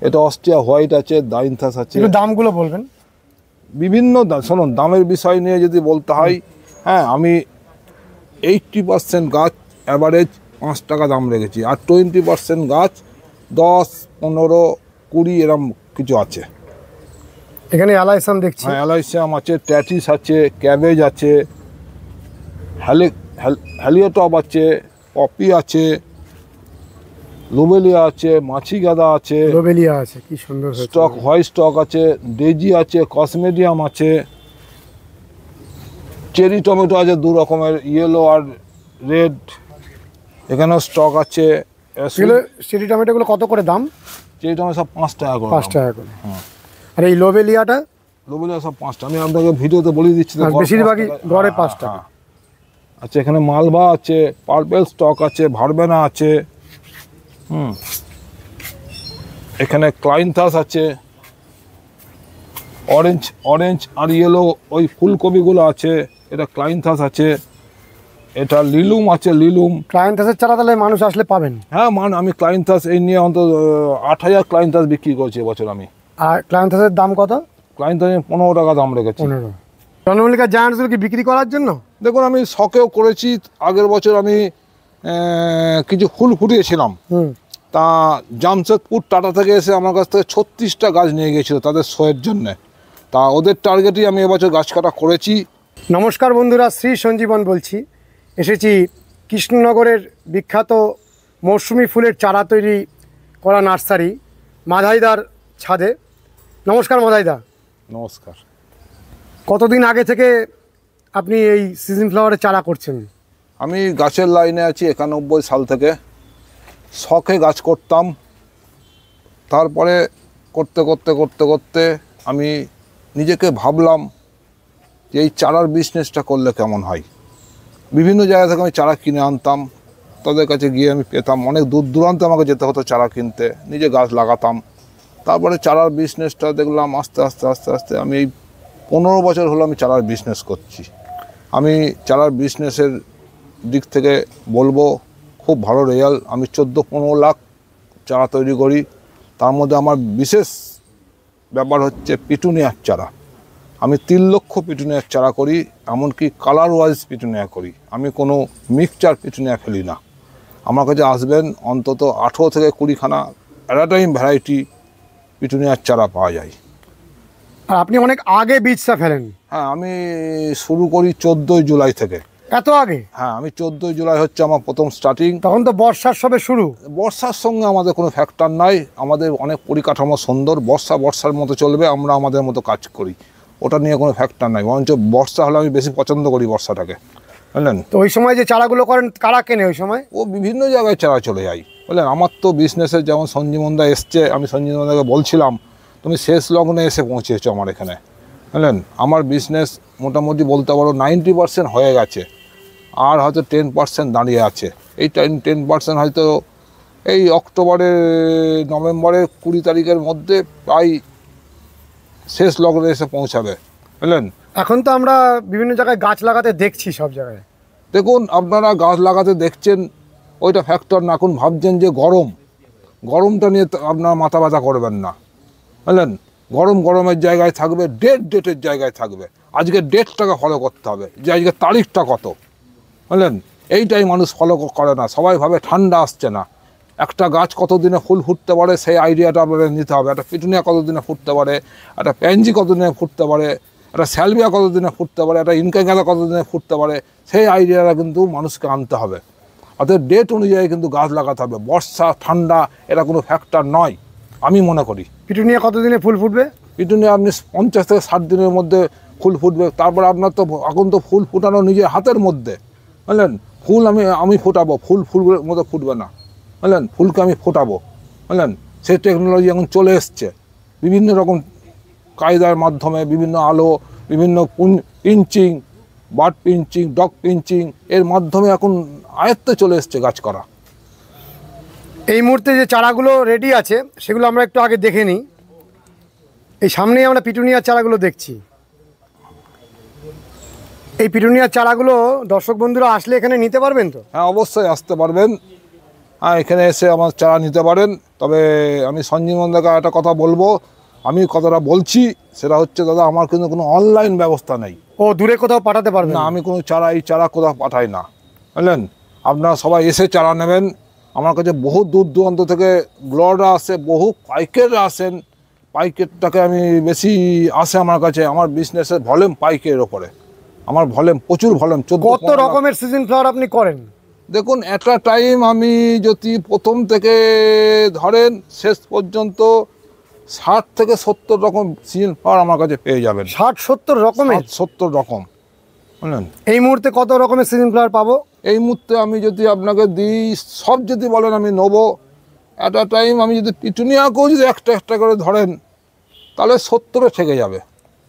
এটা Austria white আছে, ডাইনথাস আছে। একটু দামগুলো বলবেন। বিভিন্ন দাম, শুনুন দামের বিষয় নিয়ে যদি বলতে হয়, হ্যাঁ আমি 80% গাছ অ্যাভারেজ 5 টাকা দাম রেখেছি, আর 20% গাছ 10, 15, 20 এরম কিছু আছে। এখানে অ্যালাইসাম দেখছি। হ্যাঁ অ্যালাইসিয়াম আছে, ট্যাটিস আছে, ক্যাবেজ আছে, হ্যালিওটপ আছে, পপি আছে, লোবেলিয়া আছে, মাছি গাঁদা আছে, লোবেলিয়া আছে, কি সুন্দর স্টক হোয়াইট স্টক আছে, ডেজি আছে, কসমেডিয়াম আছে, চেরি টমেটো আছে 2 রকমের, ইয়েলো আর রেড, এখানেও স্টক আছে। চেরি টমেটোগুলো কত করে দাম? চেরি টমেটো সব 5 টাকা করে। 5 টাকা করে। হ্যাঁ। আর এই লোবেলিয়াটা? লোবেলিয়া সব 5 টাকা, আমি আপনাকে ভিডিওতে বলে দিচ্ছি। বেশিরভাগই গড়ে 5 টাকা। আচ্ছা এখানে মালভা আছে, পার্পেল স্টক আছে, ভারবেনা আছে, এখানে ক্লাইনথাস আছে, অরেঞ্জ আর ইয়েলো ওই ফুলকপিগুলো আছে, এটা ক্লাইনথাস আছে, এটা লিলুম আছে, লিলুম। ক্লাইনথাসের চারা তাহলে মানুষ আসলে পাবেন? হ্যাঁ আমি ক্লাইনথাস এই নিয়ে অন্তত 8000 ক্লাইনথাস বিক্রি করছি এবছর আমি। আর ক্লাইনথাসের দাম কত? ক্লাইনথাস 15 টাকা দাম রেখেছি। 15। চন্দ্রমল্লিকা জায়ান্টসগুলো কি বিক্রি করার জন্য? দেখুন আমি শখেও করেছি, আগের বছর আমি কিছু ফুল ফুটিয়েছিলাম, তা জামশেদপুর টাটা থেকে এসে আমার কাছ থেকে 36টা গাছ নিয়ে গিয়েছিল তাদের শোয়ের জন্যে, তা ওদের টার্গেটেই আমি এবছর গাছ কাটা করেছি। নমস্কার বন্ধুরা, শ্রী সঞ্জীবন বলছি। এসেছি কৃষ্ণনগরের বিখ্যাত মৌসুমি ফুলের চারা তৈরি করা নার্সারি মাধাইদার ছাদে। নমস্কার মাধাইদা। নমস্কার। কতদিন আগে থেকে আপনি এই সিজন ফ্লাওয়ারের চারা করছেন? আমি গাছের লাইনে আছি 91 সাল থেকে, শখে গাছ করতাম, তারপরে করতে করতে করতে করতে আমি নিজেকে ভাবলাম যে এই চারার বিজনেসটা করলে কেমন হয়। বিভিন্ন জায়গা থেকে আমি চারা কিনে আনতাম, তাদের কাছে গিয়ে আমি পেতাম, অনেক দূর দূরান্তে আমাকে যেতে হতো চারা কিনতে, নিজে গাছ লাগাতাম। তারপরে চারার বিজনেসটা দেখলাম আস্তে আস্তে আস্তে আস্তে আমি এই 15 বছর হলো আমি চারার বিজনেস করছি। আমি চারার বিজনেসের দিক থেকে বলবো খুব ভালো রেজাল্ট। আমি 14-15 লাখ চারা তৈরি করি, তার মধ্যে আমার বিশেষ ব্যাপার হচ্ছে পিটুনিয়ার চারা। আমি 3 লক্ষ পিটুনিয়ার চারা করি, এমনকি কালার ওয়াইজ পিটুনিয়া করি। আমি কোনো মিক্সচার পিটুনিয়া ফেলি না। আমার কাছে আসবেন অন্তত 18 থেকে 20 খানা অ্যাট আ টাইম ভ্যারাইটি পিটুনিয়ার চারা পাওয়া যায়। আর আপনি অনেক আগে বীজটা ফেলেন? হ্যাঁ আমি শুরু করি 14 জুলাই থেকে। এত আগে? হ্যাঁ আমি 14 জুলাই হচ্ছে আমার প্রথম স্টার্টিং। তখন তো বর্ষার সবে শুরু। বর্ষার সঙ্গে আমাদের কোনো ফ্যাক্টর নাই, আমাদের অনেক পরিকাঠামো সুন্দর, বর্ষার মতো চলবে, আমরা আমাদের মতো কাজ করি, ওটা নিয়ে কোনো ফ্যাক্টর নাই। বরঞ্চ বর্ষা হলে আমি বেশি পছন্দ করি বর্ষাটাকে, বুঝলেন। তো ওই সময় যে চারাগুলো করেন কারা কেনে ওই সময়? ও বিভিন্ন জায়গায় চারা চলে যায়, বুঝলেন। আমার তো বিজনেসের যেমন সঞ্জীবনদা এসছে, আমি সঞ্জীবনদাকে বলছিলাম তুমি শেষ লগ্নে এসে পৌঁছেছো আমার এখানে, বুঝলেন। আমার বিজনেস মোটামুটি বলতে পারো 90% হয়ে গেছে, আর হয়তো 10% দাঁড়িয়ে আছে। এই 10% হয়তো এই নভেম্বরের 20 তারিখের মধ্যে প্রায় শেষ লগ্নে এসে পৌঁছাবে, বুঝলেন। এখন তো আমরা বিভিন্ন জায়গায় গাছ লাগাতে দেখছি, সব জায়গায়। দেখুন আপনারা গাছ লাগাতে দেখছেন, ওইটা ফ্যাক্টর না। এখন ভাবছেন যে গরমটা নিয়ে আপনারা মাথা ব্যথা করবেন না, বুঝলেন। গরমের জায়গায় থাকবে, ডেটের জায়গায় থাকবে। আজকে ডেটটাকে ফলো করতে হবে, যে আজকে তারিখটা কত, বুঝলেন। এইটাই মানুষ ফলো করে না, সবাই ভাবে ঠান্ডা আসছে না। একটা গাছ কতদিনে ফুল ফুটতে পারে সেই আইডিয়াটা আপনাদের নিতে হবে। একটা পিটুনিয়া কতদিনে ফুটতে পারে, একটা প্যানজি কতদিনে ফুটতে পারে, একটা স্যালভিয়া কতদিনে ফুটতে পারে, একটা ইনকা গাঁদা কতদিনে ফুটতে পারে, সেই আইডিয়াটা কিন্তু মানুষকে আনতে হবে। অর্থাৎ ডেট অনুযায়ী কিন্তু গাছ লাগাতে হবে। বর্ষা ঠান্ডা এটা কোনো ফ্যাক্টর নয় আমি মনে করি। পিটুনিয়া কতদিনে ফুল ফুটবে? পিটুনিয়া আপনি 50 থেকে 60 দিনের মধ্যে ফুল ফুটবে। তারপর আপনার তো এখন তো ফুল ফুটানো নিজের হাতের মধ্যে, বুঝলেন। ফুল আমি ফোটাবো, ফুলের মতো ফুটবে না, বুঝলেন। ফুলকে আমি ফোটাবো, বুঝলেন। সেই টেকনোলজি এখন চলে এসছে বিভিন্ন রকম কায়দার মাধ্যমে, বিভিন্ন আলো, বিভিন্ন pinching, bird pinching, dog pinching এর মাধ্যমে এখন আয়ত্তে চলে এসছে গাছ করা। এই মুহূর্তে যে চারাগুলো রেডি আছে সেগুলো আমরা একটু আগে দেখে নিই। এই সামনেই আমরা পিটুনিয়ার চারাগুলো দেখছি। এই পিটুনিয়ার চারাগুলো দর্শক বন্ধুরা আসলে এখানে নিতে পারবেন তো? হ্যাঁ অবশ্যই আসতে পারবেন। হ্যাঁ, এখানে এসে আমার চারা নিতে পারেন। তবে আমি সঞ্জীবন দাকে একটা কথা বলবো, আমি কথাটা বলছি সেটা হচ্ছে, দাদা আমার কিন্তু কোনো অনলাইন ব্যবস্থা নেই। ও দূরে কোথাও পাঠাতে পারবেন না, আমি কোনো এই চারা কোথাও পাঠাই না, বুঝলেন। আপনারা সবাই এসে চারা নেবেন। আমার কাছে বহু দূর দূরান্ত থেকে ব্লগাররা আসে, বহু পাইকাররা আসেন। পাইকারটাকে আমি বেশি আসে আমার কাছে। আমার বিজনেসের ভলিউম পাইকারের ওপরে, আমার ভলিউম প্রচুর ভলিউম। কত রকমের সিজন ফ্লাওয়ার আপনি করেন? দেখুন, একটা টাইম আমি যদি প্রথম থেকে ধরেন শেষ পর্যন্ত 60 থেকে 70 রকম সিজন ফ্লাওয়ার আমার কাছে পেয়ে যাবেন। 60-70 রকমের? 70 রকম, বুঝলেন। এই মুহূর্তে কত রকমের সিজন ফ্লাওয়ার পাবো? এই মুহূর্তে আমি যদি আপনাকে দিই, সব যদি বলেন আমি নেবো, অ্যাট আ টাইম আমি যদি পিটুনিয়াকেও যদি একটা একটা করে ধরেন, তাহলে 70-এ থেকে যাবে।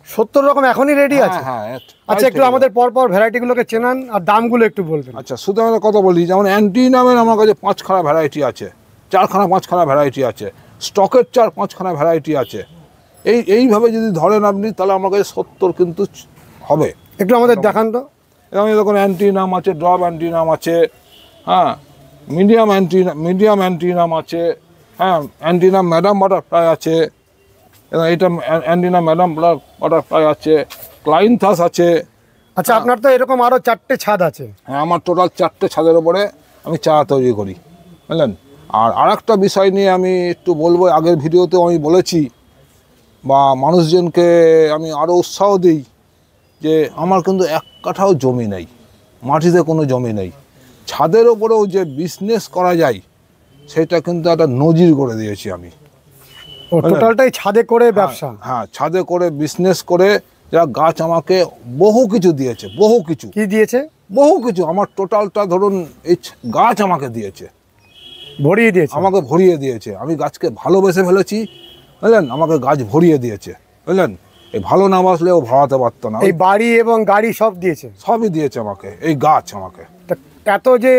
70 রকম এখনই রেডি আছে? হ্যাঁ। আচ্ছা, একটু আমাদের পরপর ভ্যারাইটিগুলোকে চেনান আর দামগুলো একটু বলবেন। আচ্ছা, শুধু একটা কথা বলি, যেমন অ্যান্টি নামের আমার কাছে 5খানা ভ্যারাইটি আছে, 4খানা ভ্যারাইটি আছে, স্টকের 4-5খানা ভ্যারাইটি আছে। এইভাবে যদি ধরেন আপনি, তাহলে আমার কাছে 70 কিন্তু হবে। একটু আমাদের দেখান তো। এবং দেখুন, অ্যান্টি নাম আছে, ড্রপ অ্যান্টি নাম আছে, হ্যাঁ, মিডিয়াম অ্যান্টি নাম আছে, হ্যাঁ, অ্যান্টি নাম ম্যাডাম বাটারফ্লাই আছে, এবং এইটা অ্যান্টি নাম ম্যাডাম বাটারফ্লাই আছে, ক্লাইনথাস আছে। আচ্ছা, আপনার তো এরকম আরো 4টে ছাদ আছে? হ্যাঁ, আমার টোটাল 4টে ছাদের ওপরে আমি চারা তৈরি করি, বুঝলেন। আর একটা বিষয় নিয়ে আমি একটু বলবো, আগের ভিডিওতেও আমি বলেছি, বা মানুষজনকে আমি আরও উৎসাহ দিই, যে আমার কিন্তু 1 কাঠাও জমি নেই, মাটিতে কোনো জমি নেই। ছাদের ওপরেও যে বিজনেস করা যায়, সেটা কিন্তু একটা নজির করে দিয়েছি আমি। ও টোটালটাই ছাদে করে ব্যবসা? হ্যাঁ, ছাদে করে বিজনেস করে যা গাছ আমাকে বহু কিছু দিয়েছে, বহু কিছু। কি দিয়েছে? বহু কিছু। আমার টোটালটা ধরুন এই গাছ আমাকে দিয়েছে, ভরিয়ে দিয়েছে, আমাকে ভরিয়ে দিয়েছে। আমি গাছকে ভালোবেসে ফেলেছি, বুঝলেন, আমাকে গাছ ভরিয়ে দিয়েছে, বুঝলেন। এই ভালো না বাসলে ও ভরাতে পারতো না। এই বাড়ি এবং গাড়ি সব দিয়েছে? সবই দিয়েছে আমাকে, এই গাছ আমাকে। এত যে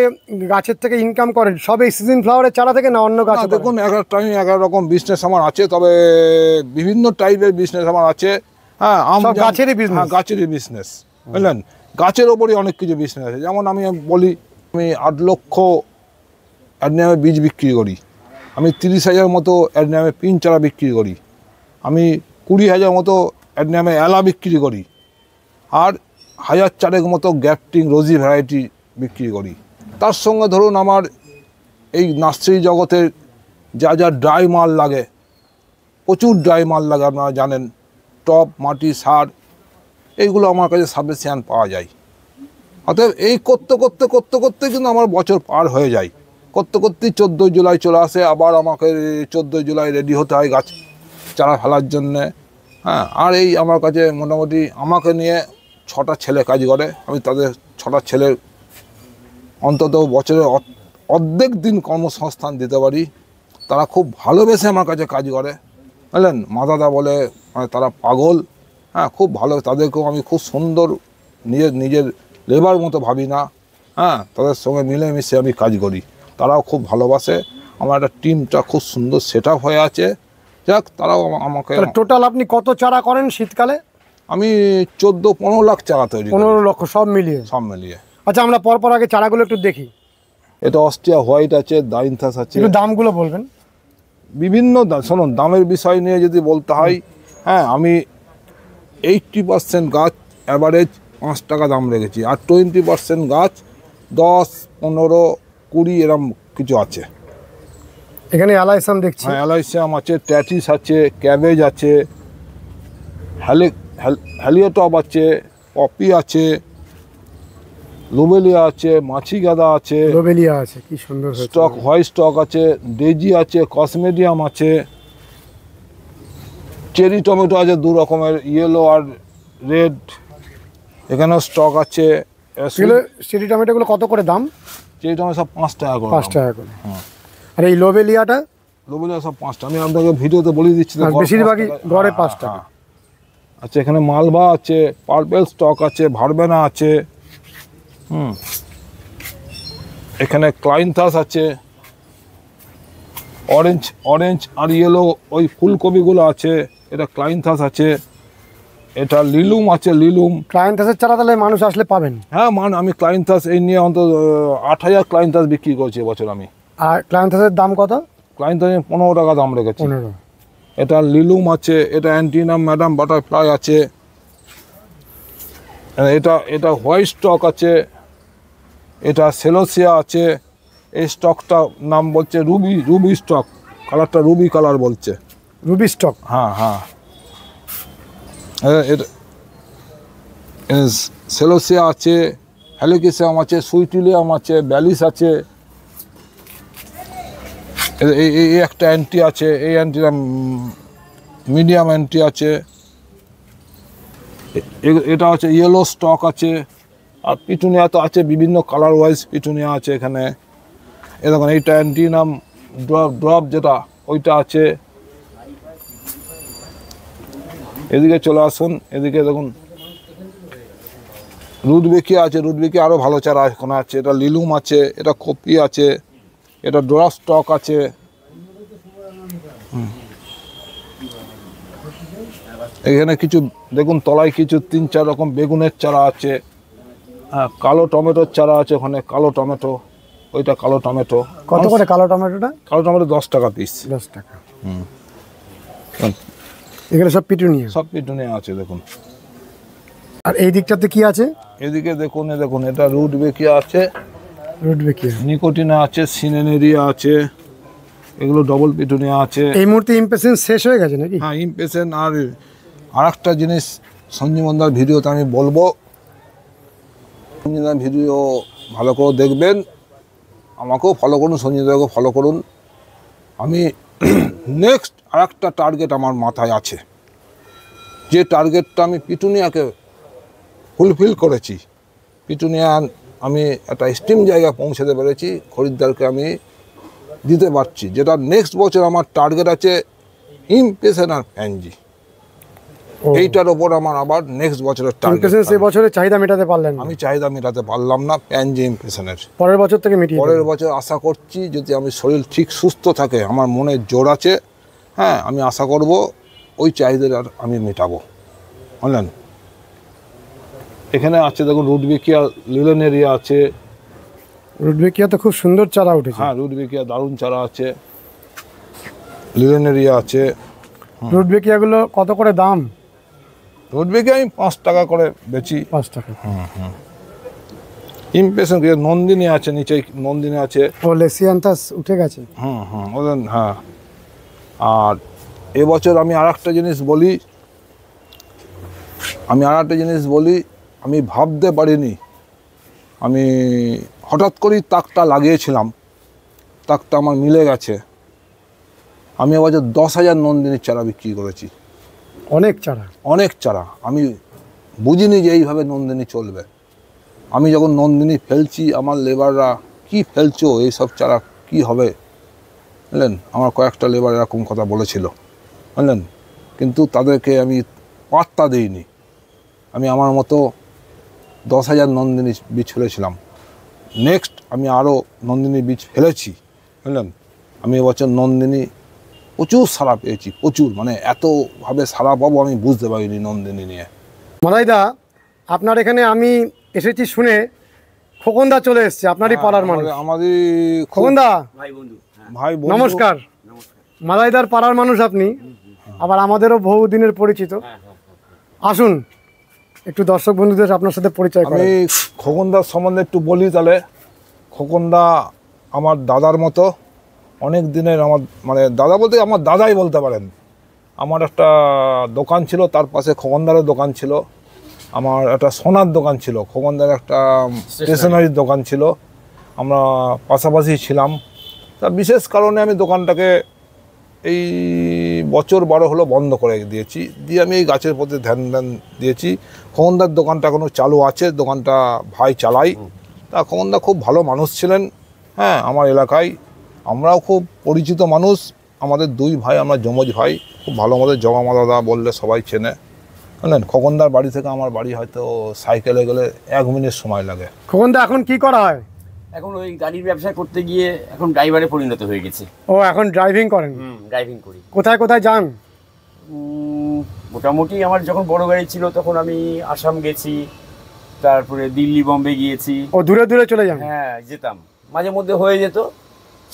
গাছের থেকে ইনকাম করেন, সব এই সিজন ফ্লাওয়ারের চারা থেকে না অন্য গাছ? দেখুন, এক একটা টাইম 11 রকম বিজনেস আমার আছে, তবে বিভিন্ন টাইপের বিজনেস আমার আছে। হ্যাঁ, গাছেরই বিজনেস? হ্যাঁ, গাছেরই বিজনেস, বুঝলেন। গাছের ওপরই অনেক কিছু বিজনেস আছে। যেমন আমি বলি, আমি 8 লক্ষ অ্যাডনিয়ামের বীজ বিক্রি করি, আমি 30,000 মতো অ্যাডনিয়ামের পিন চারা বিক্রি করি, আমি 20,000 মতো অ্যাডনিয়ামের এলা বিক্রি করি, আর 1,000 মতো গ্যাপটিং রোজি ভ্যারাইটি বিক্রি করি। তার সঙ্গে ধরুন আমার এই নার্সারি জগতের যা যা ড্রাই মাল লাগে, প্রচুর ড্রাই মাল লাগে, আপনারা জানেন, টব, মাটি, সার, এইগুলো আমার কাছে সাফিসিয়েন্ট পাওয়া যায়। অতএব এই করতে করতে করতে করতে কিন্তু আমার বছর পার হয়ে যায়। করতে করতেই 14 জুলাই চলে আসে, আবার আমাকে 14 জুলাই রেডি হতে হয় গাছ চারা ফেলার জন্যে। হ্যাঁ, আর এই আমার কাছে মোটামুটি আমাকে নিয়ে 6টা ছেলে কাজ করে। আমি তাদের 6টা ছেলের অন্তত বছরে অর্ধেক দিন কর্মসংস্থান দিতে পারি। তারা খুব ভালোবেসে আমার কাছে কাজ করে, বুঝলেন। মাদাদা বলে, মানে তারা পাগল। হ্যাঁ, খুব ভালো। তাদেরকেও আমি খুব সুন্দর নিজের লেবার মতো ভাবি না। হ্যাঁ, তাদের সঙ্গে মিলেমিশে আমি কাজ করি, তারাও খুব ভালোবাসে। আমার একটা টিমটা খুব সুন্দর সেট আপ হয়ে আছে। যাক, তারাও আমাকে। টোটাল আপনি কত চারা করেন শীতকালে? আমি 14-15 লাখ চারা তৈরি করি। 15 লক্ষ সব মিলিয়ে? সব মিলিয়ে। আচ্ছা, আমরা পরপর আগে চারাগুলো একটু দেখি। এটা অস্ট্রিয়া হোয়াইট আছে, দাইনথাস আছে। একটু দামগুলো বলবেন? বিভিন্ন দাম, শুনুন, দামের বিষয় নিয়ে যদি বলতে হয়, হ্যাঁ, আমি 80% গাছ অ্যাভারেজ 5 টাকা দাম রেখেছি, আর 20% গাছ 10, 15, 20 এরম কিছু আছে। এখানে অ্যালাইসাম দেখছি। হ্যাঁ, অ্যালাইসিয়াম আছে, ট্যাটিস আছে, ক্যাবেজ আছে, হ্যালিওটপ আছে, পপি আছে, লোবেলিয়া আছে, মাছি গাঁদা আছে, লোবেলিয়া আছে, কি সুন্দর স্টক, হোয়াইট স্টক আছে, ডেজি আছে, কসমেডিয়াম আছে, চেরি টমেটো আছে 2 রকমের, ইয়েলো আর রেড, এখানেও স্টক আছে। চেরি টমেটোগুলো কত করে দাম? চেরি টমেটো সব 5 টাকা করে। 5 টাকা করে? হ্যাঁ। আর এই লোবেলিয়াটা? লোবেলিয়া সব 5 টাকা। আমি আপনাকে ভিডিওতে বলে দিচ্ছি, বেশিরভাগই গড়ে 5 টাকা। আচ্ছা, এখানে মালভা আছে, পার্পেল স্টক আছে, ভারবেনা আছে, এখানে ক্লাইনথাস আছে, অরেঞ্জ আর ইয়েলো ওই ফুলকপিগুলো আছে, এটা ক্লাইনথাস আছে, এটা লিলুম আছে, লিলুম। ক্লাইনথাসের চারা তাহলে মানুষ আসলে পাবেন? হ্যাঁ, আমি ক্লাইনথাস এই নিয়ে অন্তত 8,000 ক্লাইনথাস বিক্রি করছি এবছর আমি। আর ক্লায়েন্থাসের দাম কত? ক্লায়েন্ট 15 টাকা দাম রেখেছি। 15। এটা লিলুম আছে, এটা অ্যান্টিনাম ম্যাডাম বাটারফ্লাই আছে, এটা হোয়াইট স্টক আছে, এটা সেলোসিয়া আছে। এই স্টকটা নাম বলছে রুবি স্টক, কালারটা রুবি কালার বলছে। Ruby stock? হ্যাঁ হ্যাঁ। এটা সেলোসিয়া আছে, হ্যালিকিসাম আছে, সুইটিলিয়াম আছে, ব্যালিস আছে। এই একটা অ্যান্টি আছে, এই অ্যান্টিটা মিডিয়াম অ্যান্টি আছে। এটা হচ্ছে ইয়েলো স্টক আছে। আর পিটুনিয়া তো আছে, বিভিন্ন কালার ওয়াইজ পিটুনিয়া আছে এখানে। এ দেখুন এইটা অ্যান্টিনাম ড্রপ যেটা, ওইটা আছে। এদিকে চলে আসুন, এদিকে দেখুন রুডবেকিয়া আছে। রুডবেকিয়া আরও ভালো চারা এখন আছে। এটা লিলুম আছে, এটা কপি আছে, এটা ড্রপ স্টক আছে। এখানে কিছু দেখুন তলায় কিছু 3-4 রকম বেগুনের চারা আছে। হ্যাঁ, কালো টমেটোর চারা আছে ওখানে, কালো টমেটো, ওইটা কালো টমেটো। কত করে কালো টমেটোটা? কালো টমেটো 10 টাকা পিস। 10 টাকা। এগুলো সব পিটুনিয়া? সব পিটুনিয়া আছে দেখুন। আর এই দিকটাতে কি আছে? এদিকে দেখুন, দেখুন এটা রুডবেকিয়া আছে, রুডবেকিয়া, নিকোটিনা আছে, সিনেনেরিয়া আছে, এগুলো ডবল পিটুনিয়া আছে। এই মুহূর্তে ইমপেশেন্স শেষ হয়ে গেছে নাকি? হ্যাঁ, ইমপেশেন্ট। আর একটা জিনিস সঞ্জীবনদার ভিডিওতে আমি বলবো, সঞ্জীবনদার ভিডিও ভালো করে দেখবেন, আমাকেও ফলো করুন, সঞ্জীবনদাকে ফলো করুন। আমি নেক্সট আর একটা টার্গেট আমার মাথায় আছে, যে টার্গেটটা আমি পিটুনিয়াকে ফুলফিল করেছি। পিটুনিয়া আমি একটা স্টিম জায়গায় পৌঁছাতে পেরেছি, খরিদ্দারকে আমি দিতে পারছি। যেটা নেক্সট বছর আমার টার্গেট আছে ইমপেশেন্ট আর প্যানজি। এইটার ওপর আমার আবার নেক্সট বছরের টার্গেট। এই বছরে চাহিদা মেটাতে পারলেন না? আমি চাহিদা মেটাতে পারলাম না প্যানজি ইমপেশেন্টের। পরের বছর থেকে মিটিয়ে পরের বছর আশা করছি, যদি আমি শরীর ঠিক সুস্থ থাকে, আমার মনে জোর আছে, হ্যাঁ, আমি আশা করব ওই চাহিদাটা আমি মেটাবো, বুঝলেন। এখানে আছে দেখুন রুডবেকিয়া, লিলেনেরিয়া আছে। রুডবেকিয়া তো খুব সুন্দর চারা উঠেছে। হ্যাঁ, রুডবেকিয়া দারুণ চারা আছে, লিলেনেরিয়া আছে। রুডবেকিয়াগুলো কত করে দাম? রুডবেকিয়া আমি 5 টাকা করে বেচি। 5 টাকা। ইমপেশেন্ট নন্দিনী আছে, নিচে নন্দিনী আছে। ও লেসিয়ান্থাস উঠে গেছে। ওদের, হ্যাঁ। আর এবছর আমি আর একটা জিনিস বলি, আমি ভাবতে পারিনি, আমি হঠাৎ করেই তাকটা লাগিয়েছিলাম, তাকটা আমার মিলে গেছে। আমি এবছর 10,000 নন্দিনীর চারা বিক্রি করেছি। অনেক চারা। আমি বুঝিনি যে এইভাবে নন্দিনী চলবে। আমি যখন নন্দিনী ফেলছি, আমার লেবাররা কি ফেলছো, এইসব চারা কি হবে, বুঝলেন। আমার কয়েকটা লেবার এরকম কথা বলেছিল, বুঝলেন, কিন্তু তাদেরকে আমি পাত্তা দিইনি। আমি আমার মতো 10,000 নন্দিনী বীজ ফেলেছিলাম। নেক্সট আমি আরও নন্দিনী বীজ ফেলেছি, বুঝলেন। আমি এবছর নন্দিনী প্রচুর সাড়া পেয়েছি, প্রচুর, মানে এতভাবে সাড়া পাবো আমি বুঝতে পারিনি নন্দিনী নিয়ে। মালাইদা, আপনার এখানে আমি এসেছি শুনে খোকনদা চলে এসছে, আপনারই পাড়ার মানুষ। আমাদের খোকনদা ভাই বন্ধু। ভাই নমস্কার। মালাইদার পাড়ার মানুষ আপনি, আবার আমাদেরও বহুদিনের পরিচিত। আসুন একটু দর্শক বন্ধুদের আপনার সাথে পরিচয় করাই। আমি খোকনদার সম্বন্ধে একটু বলি তাহলে। খোকনদা আমার দাদার মতো, অনেক দিনের, আমার মানে দাদা বলতে আমার দাদাই বলতে পারেন। আমার একটা দোকান ছিল, তার পাশে খোকনদারের দোকান ছিল। আমার একটা সোনার দোকান ছিল, খোকনদার একটা স্টেশনারির দোকান ছিল। আমরা পাশাপাশি ছিলাম। তা বিশেষ কারণে আমি দোকানটাকে এই বছর 12 হলো বন্ধ করে দিয়েছি, দিয়ে আমি এই গাছের প্রতি ধ্যান দিয়েছি। খোকনদার দোকানটা এখনো চালু আছে, দোকানটা ভাই চালাই। তা খোকনদা খুব ভালো মানুষ ছিলেন, হ্যাঁ, আমার এলাকায়। আমরাও খুব পরিচিত মানুষ, আমাদের 2 ভাই, আমরা যমজ ভাই, খুব ভালো। আমাদের জগামা দাদা বললে সবাই চেনে, বুঝলেন। খোকনদার বাড়ি থেকে আমার বাড়ি হয়তো সাইকেলে গেলে 1 মিনিট সময় লাগে। খোকনদা এখন কি করা হয়? এখন ওই গাড়ির ব্যবসা করতে গিয়ে এখন ড্রাইভারে পরিণত হয়ে গেছে। ও, এখন ড্রাইভিং করেন? ড্রাইভিং করি। কোথায় কোথায় যান? মোটামুটি আমার যখন বড় গাড়ি ছিল তখন আমি আসাম গেছি, তারপরে দিল্লি, বম্বে গিয়েছি। ও, দূরে দূরে চলে যান? হ্যাঁ, যেতাম, মাঝে মধ্যে হয়ে যেত।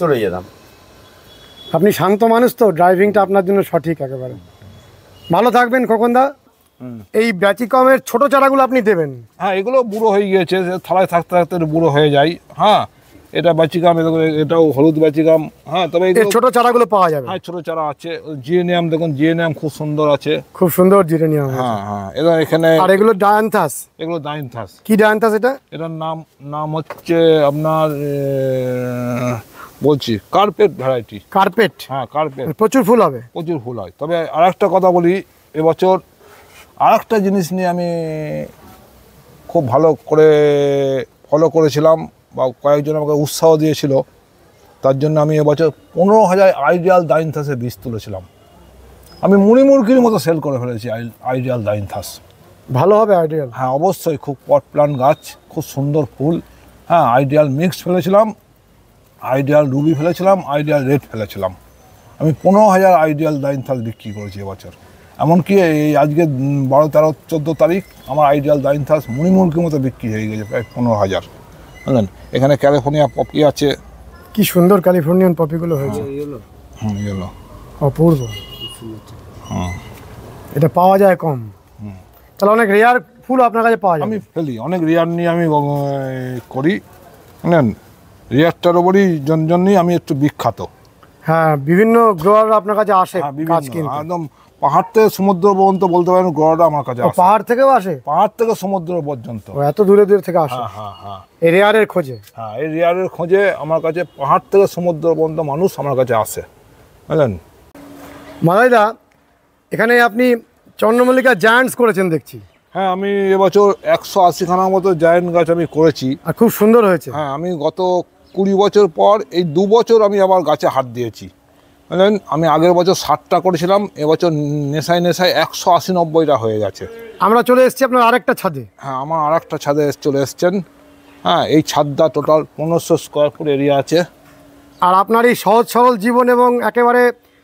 চলে যেতাম। আপনি শান্ত মানুষ তো, ড্রাইভিংটা আপনার জন্য সঠিক একেবারে। ভালো থাকবেন খোকনদা। এই ব্যতিক্রমের ছোট চারাগুলো আপনি দেবেন? হ্যাঁ, এগুলো বুড়ো হয়ে গিয়েছে, থালায় থাকতে থাকতে বুড়ো হয়ে যায়। হ্যাঁ, এটা ব্যাচিকাম, এটাও হলুদ ব্যাচিকাম। হ্যাঁ, তবে এই ছোট চারাগুলো পাওয়া যাবে? হ্যাঁ, ছোট চারা আছে। জিরেনিয়াম দেখুন, জিরেনিয়াম খুব সুন্দর আছে। খুব সুন্দর জিরেনিয়াম। হ্যাঁ হ্যাঁ, এটা এখানে। আর এগুলো ডায়ান্থাস? এগুলো ডায়ান্থাস। কি ডায়ান্থাস এটা? এটার নাম হচ্ছে আপনার বলছি কার্পেট ভ্যারাইটি। কার্পেট? হ্যাঁ, কার্পেট। প্রচুর ফুল হবে? প্রচুর ফুল হয়। তবে আরেকটা কথা বলি, এবছর আরেকটা জিনিস নিয়ে আমি খুব ভালো করে ফলো করেছিলাম, বা কয়েকজন আমাকে উৎসাহ দিয়েছিল। তার জন্য আমি এবছর 15,000 আইডিয়াল ডায়ান্থাসের বীজ তুলেছিলাম। আমি মুড়ি মুরগির মতো সেল করে ফেলেছি আইডিয়াল ডায়ান্থাস। ভালো হবে আইডিয়াল? হ্যাঁ, অবশ্যই। খুব পট প্লান্ট গাছ, খুব সুন্দর ফুল। হ্যাঁ, আইডিয়াল মিক্স ফেলেছিলাম, আইডিয়াল রুবি ফেলেছিলাম, আইডিয়াল রেড ফেলেছিলাম। আমি 15,000 আইডিয়াল ডায়ান্থাস বিক্রি করেছি এবছর। এমনকি এই আজকে 12, 13, 14 তারিখ আমার আইডিয়াল ডায়ান্থাস মুড়ি মুরগির মতো বিক্রি হয়ে গেছে, প্রায় 15,000। বুঝলেন? এখানে ক্যালিফোর্নিয়া পপি আছে। কি সুন্দর ক্যালিফোর্নিয়ান পপিগুলো হয়েছে। এগুলো অপূর্ব। এটা পাওয়া যায় কম, তাহলে অনেক রেয়ার ফুল আপনার কাছে পাওয়া যায়? আমি ফেলি, অনেক রেয়ার নিয়ে আমি করি। বুঝলেন? রেয়ারটার ওপরই জন্যই আমি একটু বিখ্যাত। হ্যাঁ, বিভিন্ন গ্রোয়ার আপনার কাছে আসে হ্যাঁ, গাছ বিভিন্ন, কিনতে? একদম পাহাড় থেকে সমুদ্র পর্যন্ত বলতে পারেন গ্রহটা আমার কাছে আসে। পাহাড় থেকেও আসে? পাহাড় থেকে সমুদ্র পর্যন্ত। ও, এত দূরে দূরে থেকে আসে? হ্যাঁ হ্যাঁ হ্যাঁ। এই রেয়ারের খোঁজে? হ্যাঁ, এই রেয়ারের খোঁজে আমার কাছে পাহাড় থেকে সমুদ্র পর্যন্ত মানুষ আমার কাছে আসে। বুঝলেন? মাদাইদা, এখানে আপনি চন্দ্রমল্লিকা জায়ান্টস করেছেন দেখছি। হ্যাঁ, আমি এবছর 180খানার মতো জায়ান্ট গাছ আমি করেছি। আর খুব সুন্দর হয়েছে। হ্যাঁ, আমি গত 20 বছর পর এই 2 বছর আমি আবার গাছে হাত দিয়েছি। বুঝলেন? আমি আগের বছর 60টা করেছিলাম, এবছর নেশায় 180-90টা হয়ে গেছে। আমরা চলে এসেছি আপনার আরেকটা ছাদে। হ্যাঁ, আমার আরেকটা ছাদে চলে এসছেন। হ্যাঁ, এই ছাদটা টোটাল 1500 স্কোয়ার ফুট এরিয়া আছে। আর আপনার এই সহজ সরল জীবন এবং একেবারে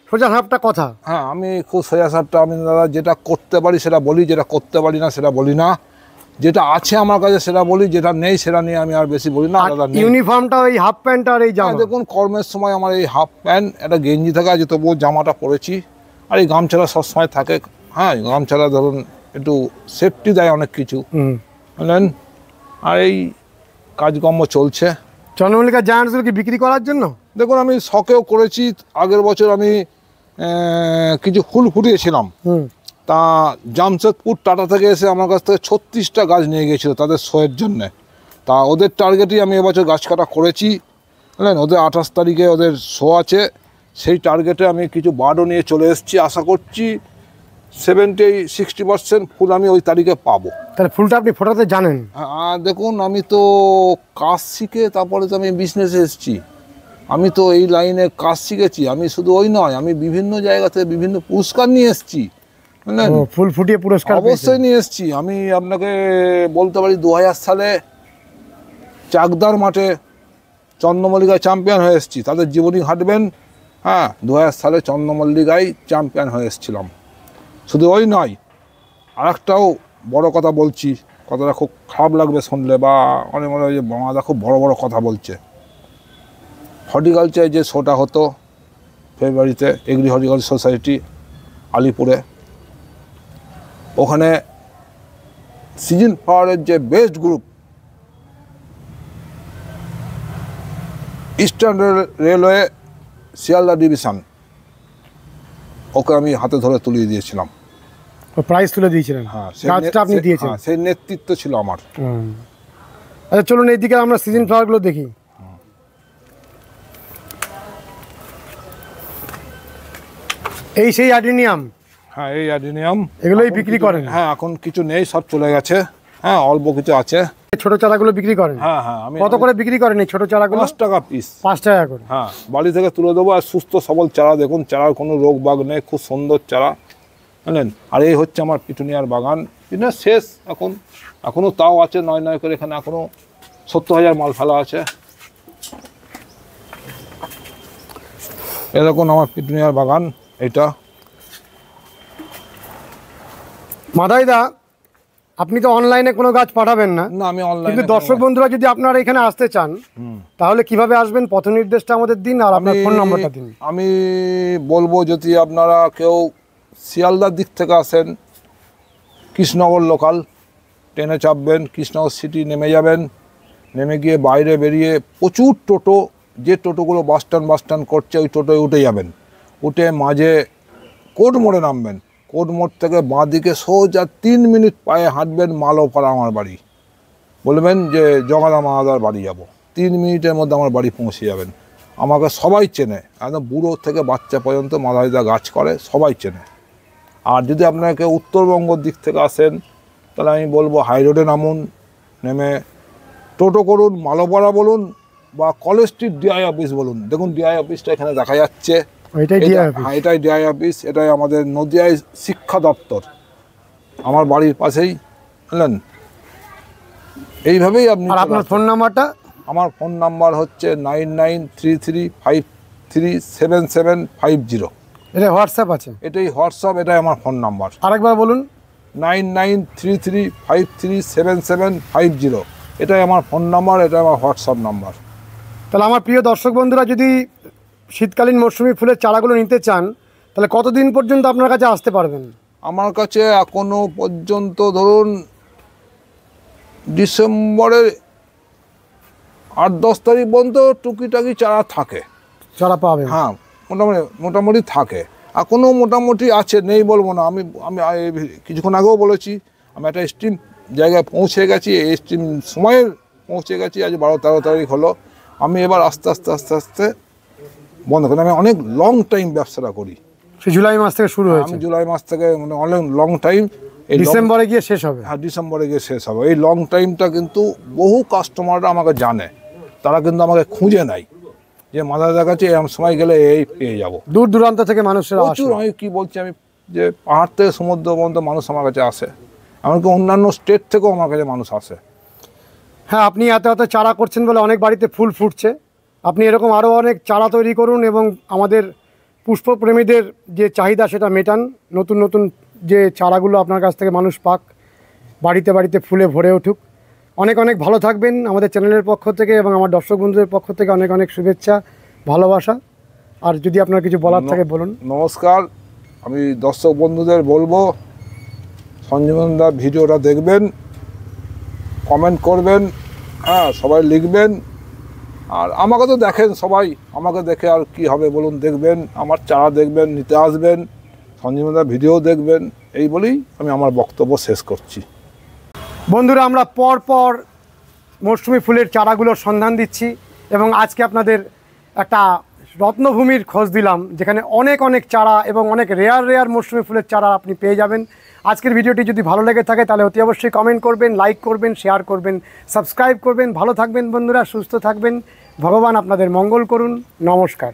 সোজা সাপটা কথা। হ্যাঁ, আমি খুব সোজা সাপটা। আমি দাদা যেটা করতে পারি সেটা বলি, যেটা করতে পারি না সেটা বলি না। যেটা আছে আমার কাছে সেটা বলি, যেটা নেই সেটা নিয়ে আমি আর বেশি বলি না। দাদা নেই। ইউনিফর্মটা, ওই হাফ প্যান্ট আর এই জামা? দেখুন, কর্মের সময় আমার এই হাফ প্যান্ট, একটা গেঞ্জি থাকে, আজ তবুও জামাটা পরেছি। আর এই গামছাড়া সবসময় থাকে। হ্যাঁ, গামছাড়া ধরুন একটু সেফটি দেয় অনেক কিছু। বুঝলেন? আর এই কাজকর্ম চলছে। চন্দ্রমল্লিকা জায়ান্টসগুলো কি বিক্রি করার জন্য? দেখুন, আমি শখেও করেছি। আগের বছর আমি কিছু ফুল ফুটিয়েছিলাম। তা জামশেদপুর টাটা থেকে এসে আমার কাছ থেকে 36টা গাছ নিয়ে গিয়েছিল তাদের শোয়ের জন্যে। তা ওদের টার্গেটেই আমি এবছর গাছ কাটা করেছি। বুঝলেন? ওদের 28 তারিখে ওদের শো আছে। সেই টার্গেটে আমি কিছু বার্ডও নিয়ে চলে এসেছি। আশা করছি 70-60% ফুল আমি ওই তারিখে পাবো। তাহলে ফুলটা আপনি ফোটাতে জানেন? দেখুন, আমি তো কাজ শিখে তারপরে তো আমি বিজনেসে এসেছি। আমি তো এই লাইনে কাজ শিখেছি। আমি শুধু ওই নয়, আমি বিভিন্ন জায়গাতে বিভিন্ন পুরস্কার নিয়ে এসেছি। বুঝলেন? ফুল ফুটিয়ে পুরস্কার? অবশ্যই নিয়ে এসেছি। আমি আপনাকে বলতে পারি 2000 সালে চাকদার মাঠে চন্দ্রমল্লিকায় চ্যাম্পিয়ন হয়ে এসেছি। তাদের জীবনী ঘাটবেন। হ্যাঁ, 2000 সালে চন্দ্রমল্লিকায় চ্যাম্পিয়ন হয়ে এসেছিলাম। শুধু ওই নয়, আরেকটাও বড় কথা বলছি, কথাটা খুব খারাপ লাগবে শুনলে, বা অনেক মনে হয় যে বাংলাদা খুব বড় বড় কথা বলছে। হর্টিকালচার যে শোটা হতো ফেব্রুয়ারিতে, এগ্রি হর্টিকালচার সোসাইটি আলিপুরে, ওখানে সিজন ফ্লাওয়ারের যে best group eastern railway Sealdah division, okay আমি হাতে ধরে তুলিয়ে দিয়েছিলাম। প্রাইজ তুলে দিয়েছিলেন? হ্যাঁ, গাছটা আপনি দিয়েছেন? সেই নেতৃত্ব ছিল আমার। আচ্ছা, চলুন এইদিকে আমরা সিজন ফ্লাওয়ারগুলো দেখি। এই সেই অ্যাডিনিয়াম? হ্যাঁ, এই অ্যাডিনিয়াম। এগুলোই বিক্রি করেন? হ্যাঁ, এখন কিছু নেই, সব চলে গেছে। হ্যাঁ, অল্প কিছু আছে। ছোট চারাগুলো বিক্রি করেন? হ্যাঁ হ্যাঁ। আমি কত করে বিক্রি করেন এই ছোট চারাগুলো? 5 টাকা পিস। 5 টাকা করে? হ্যাঁ, বাড়ি থেকে তুলে দেবো। আর সুস্থ সবল চারা, দেখুন চারার কোনো রোগ বাগ নেই, খুব সুন্দর চারা। বুঝলেন? আর এই হচ্ছে আমার পিটুনিয়ার বাগান। এটা শেষ এখনও তাও আছে 9 করে। এখানে এখনও 70,000 মাল ফেলা আছে। এরকম আমার পিটুনিয়ার বাগান এটা। মাদাইদা, আপনি তো অনলাইনে কোনো গাছ পাঠাবেন না, না আমি অনলাইনে কিন্তু দর্শক বন্ধুরা যদি আপনারা এখানে আসতে চান তাহলে কিভাবে আসবেন পথ নির্দেশটা আমাদের দিন আর আপনার ফোন নম্বরটা দিন। আমি বলবো যদি আপনারা কেউ শিয়ালদার দিক থেকে আসেন, কৃষ্ণনগর লোকাল ট্রেনে চাপবেন, কৃষ্ণনগর সিটি নেমে যাবেন, নেমে গিয়ে বাইরে বেরিয়ে প্রচুর টোটো, যে টোটোগুলো বাস স্ট্যান্ড করছে ওই টোটোয় উঠে যাবেন, উঠে মাঝে কোর্ট মোড়ে নামবেন, কোর্ট মোড় থেকে বাঁ দিকে সোজা 3 মিনিট পায়ে হাঁটবেন, মালোপাড়া আমার বাড়ি, বলবেন যে জগাদা মাদার বাড়ি যাব, 3 মিনিটের মধ্যে আমার বাড়ি পৌঁছে যাবেন। আমাকে সবাই চেনে, একদম বুড়ো থেকে বাচ্চা পর্যন্ত মাদারিদা গাছ করে সবাই চেনে। আর যদি আপনাকে উত্তরবঙ্গর দিক থেকে আসেন তাহলে আমি বলবো হাই রোডে নামুন, নেমে টোটো করুন, মালোপাড়া বলুন বা কলেজ স্ট্রিট ডিআই অফিস বলুন। দেখুন ডিআই অফিসটা এখানে দেখা যাচ্ছে, এটাই DI অফিস। হ্যাঁ এটাই ডিআই অফিস, এটাই আমাদের নদিয়ায় শিক্ষা দপ্তর, আমার বাড়ির পাশেই, বুঝলেন। এইভাবেই আপনি আর আপনার ফোন নাম্বারটা? আমার ফোন নাম্বার হচ্ছে 9933537750। এটা হোয়াটসঅ্যাপ আছে? এটাই হোয়াটসঅ্যাপ, এটাই আমার ফোন নাম্বার। আরেকবার বলুন। 9933537750, এটাই আমার ফোন নাম্বার, এটা আমার হোয়াটসঅ্যাপ নাম্বার। তাহলে আমার প্রিয় দর্শক বন্ধুরা যদি শীতকালীন মৌসুমি ফুলের চারাগুলো নিতে চান তাহলে কতদিন পর্যন্ত আপনার কাছে আসতে পারবেন? আমার কাছে এখনো পর্যন্ত ধরুন ডিসেম্বরের 8-10 তারিখ পর্যন্ত টুকিটাকি চারা থাকে, চারা পাবেন? হ্যাঁ মোটামুটি থাকে, এখনও মোটামুটি আছে, নেই বলবো না। আমি আমি কিছুক্ষণ আগেও বলেছি আমি একটা স্ট্রিম জায়গায় পৌঁছে গেছি, এই স্ট্রিম সময়ের পৌঁছে গেছি, আজ 12-13 তারিখ হলো। আমি এবার আস্তে আস্তে বন্ধ করি। আমি অনেক লং টাইম ব্যবসাটা করি, সে জুলাই মাস থেকে শুরু হয়েছে, আমি জুলাই মাস থেকে মানে অনেক লং টাইম, এই ডিসেম্বরে গিয়ে শেষ হবে। হ্যাঁ ডিসেম্বরে গিয়ে শেষ হবে। এই লং টাইমটা কিন্তু বহু কাস্টমাররা আমাকে জানে, তারা কিন্তু আমাকে খুঁজে নেয় যে মাদারিদার কাছে এরকম সময় গেলে এই পেয়ে যাবো। দূর দূরান্ত থেকে মানুষেরা আসে। প্রচুর, আমি কি বলছি, আমি যে পাহাড় থেকে সমুদ্র পর্যন্ত মানুষ আমার কাছে আসে, এমনকি অন্যান্য স্টেট থেকেও আমার কাছে মানুষ আসে। হ্যাঁ, আপনি এত চারা করছেন বলে অনেক বাড়িতে ফুল ফুটছে। আপনি এরকম আরও অনেক চারা তৈরি করুন এবং আমাদের পুষ্পপ্রেমীদের যে চাহিদা সেটা মেটান। নতুন নতুন যে চারাগুলো আপনার কাছ থেকে মানুষ পাক, বাড়িতে বাড়িতে ফুলে ভরে উঠুক। অনেক অনেক ভালো থাকবেন। আমাদের চ্যানেলের পক্ষ থেকে এবং আমার দর্শক বন্ধুদের পক্ষ থেকে অনেক অনেক শুভেচ্ছা, ভালোবাসা। আর যদি আপনার কিছু বলার থাকে বলুন। নমস্কার, আমি দর্শক বন্ধুদের বলবো সঞ্জীবনদা ভিডিওটা দেখবেন, কমেন্ট করবেন, হ্যাঁ সবাই লিখবেন। আর আমাকে তো দেখেন সবাই, আমাকে দেখে আর কি হবে বলুন, দেখবেন আমার চারা, দেখবেন, নিতে আসবেন, সঞ্জীবনদার ভিডিও দেখবেন, এই বলেই আমি আমার বক্তব্য শেষ করছি। বন্ধুরা, আমরা পর মৌসুমি ফুলের চারাগুলোর সন্ধান দিচ্ছি এবং আজকে আপনাদের একটা রত্নভূমির খোঁজ দিলাম যেখানে অনেক অনেক চারা এবং অনেক রেয়ার মৌসুমি ফুলের চারা আপনি পেয়ে যাবেন। আজকের ভিডিওটি যদি ভালো লেগে থাকে তাহলে অতি অবশ্যই কমেন্ট করবেন, লাইক করবেন, শেয়ার করবেন, সাবস্ক্রাইব করবেন। ভালো থাকবেন বন্ধুরা, সুস্থ থাকবেন। ভগবান আপনাদের মঙ্গল করুন। নমস্কার।